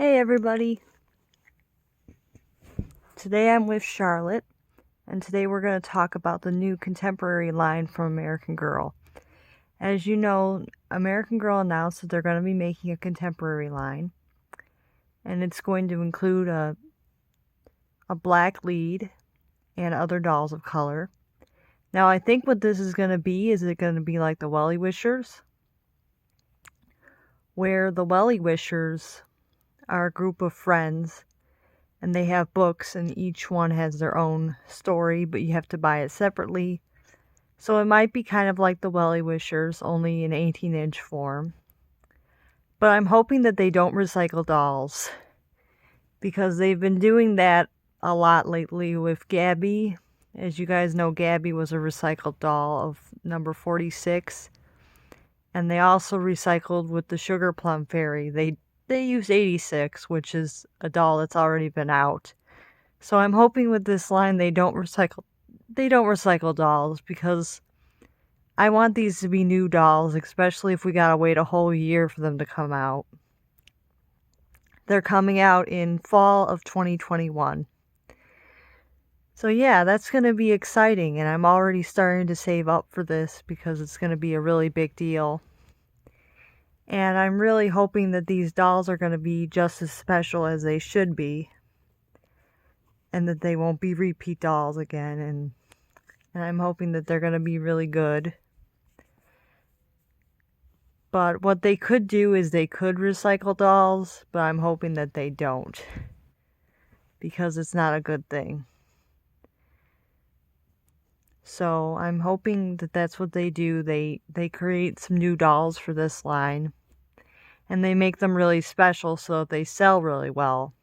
Hey everybody, today I'm with Charlotte, and today we're going to talk about the new contemporary line from American Girl. As you know, American Girl announced that they're going to be making a contemporary line, and it's going to include a black lead and other dolls of color. Now I think what this is going to be is it going to be like the Welly Wishers, where the Welly Wishers are a group of friends and they have books and each one has their own story, but you have to buy it separately. So it might be kind of like the Welly Wishers, only in 18-inch form. But I'm hoping that they don't recycle dolls, because they've been doing that a lot lately with Gabby. As you guys know, Gabby was a recycled doll of number 46. And they also recycled with the Sugar Plum Fairy. They used 86, which is a doll that's already been out. So I'm hoping with this line they don't recycle dolls, because I want these to be new dolls, especially if we gotta wait a whole year for them to come out. They're coming out in fall of 2021. So yeah, that's going to be exciting, and I'm already starting to save up for this because it's going to be a really big deal. And I'm really hoping that these dolls are going to be just as special as they should be, and that they won't be repeat dolls again, and I'm hoping that they're going to be really good. But what they could do is they could recycle dolls, but I'm hoping that they don't, because it's not a good thing. So I'm hoping that that's what they do. They create some new dolls for this line, and they make them really special so that they sell really well.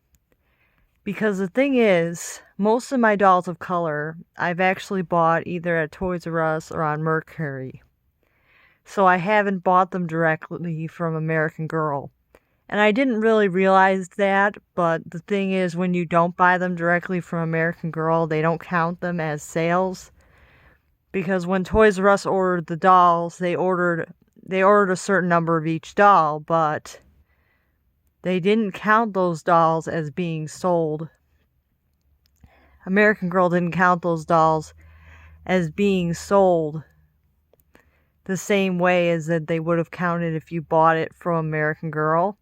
Because the thing is, most of my dolls of color I've actually bought either at Toys R Us or on Mercury. So I haven't bought them directly from American Girl. And I didn't really realize that, but the thing is, when you don't buy them directly from American Girl, they don't count them as sales. Because when Toys R Us ordered the dolls, they ordered a certain number of each doll, but they didn't count those dolls as being sold. American Girl didn't count those dolls as being sold the same way as that they would have counted if you bought it from American Girl.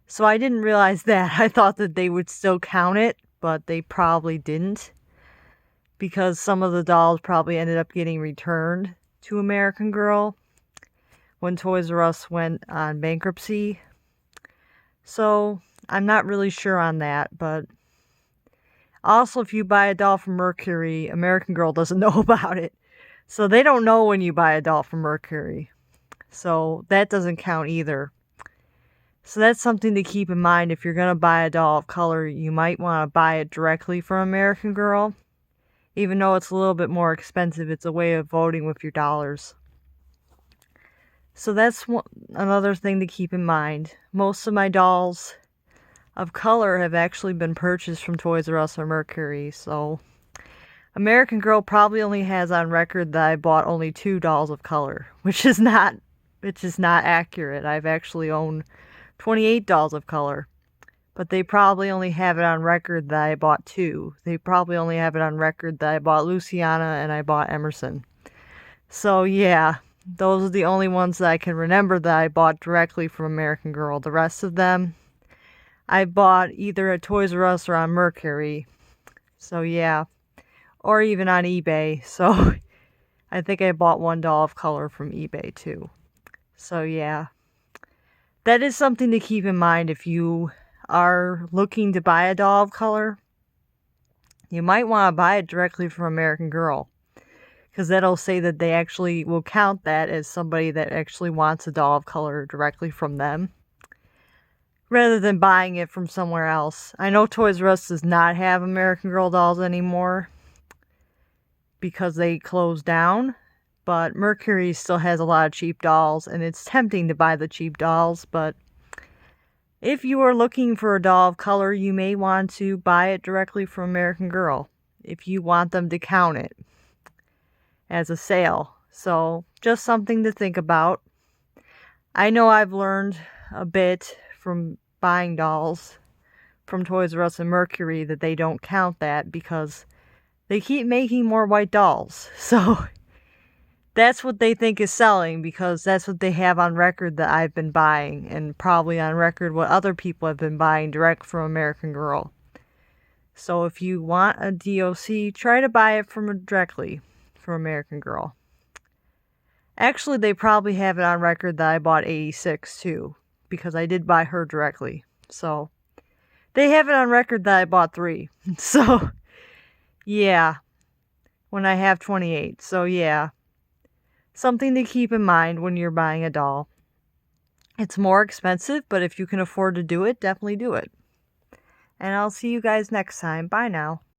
So I didn't realize that. I thought that they would still count it, but they probably didn't, because some of the dolls probably ended up getting returned to American Girl when Toys R Us went on bankruptcy. So I'm not really sure on that, but also if you buy a doll from Mercury, American Girl doesn't know about it. So they don't know when you buy a doll from Mercury. So that doesn't count either. So that's something to keep in mind. If you're going to buy a doll of color, you might want to buy it directly from American Girl. Even though it's a little bit more expensive, it's a way of voting with your dollars. So that's another thing to keep in mind. Most of my dolls of color have actually been purchased from Toys R Us or Mercury. So American Girl probably only has on record that I bought only 2 dolls of color, which is not accurate. I've actually owned 28 dolls of color. But they probably only have it on record that I bought 2. They probably only have it on record that I bought Luciana and I bought Emerson. So yeah, those are the only ones that I can remember that I bought directly from American Girl. The rest of them, I bought either at Toys R Us or on Mercury. So yeah, or even on eBay. So I think I bought 1 doll of color from eBay too. So yeah, that is something to keep in mind if you are looking to buy a doll of color. You might want to buy it directly from American Girl, because that'll say that they actually will count that as somebody that actually wants a doll of color directly from them, rather than buying it from somewhere else. I know Toys R Us does not have American Girl dolls anymore because they closed down, but Mercury still has a lot of cheap dolls, and it's tempting to buy the cheap dolls, but if you are looking for a doll of color, you may want to buy it directly from American Girl if you want them to count it as a sale. So just something to think about. I know I've learned a bit from buying dolls from Toys R Us and Mercury that they don't count that because they keep making more white dolls. So that's what they think is selling because that's what they have on record that I've been buying, and probably on record what other people have been buying direct from American Girl. So if you want a DOC, try to buy it directly from American Girl. Actually, they probably have it on record that I bought 86 too, because I did buy her directly. So they have it on record that I bought 3. So yeah, when I have 28. So yeah, something to keep in mind when you're buying a doll. It's more expensive, but if you can afford to do it, definitely do it. And I'll see you guys next time. Bye now.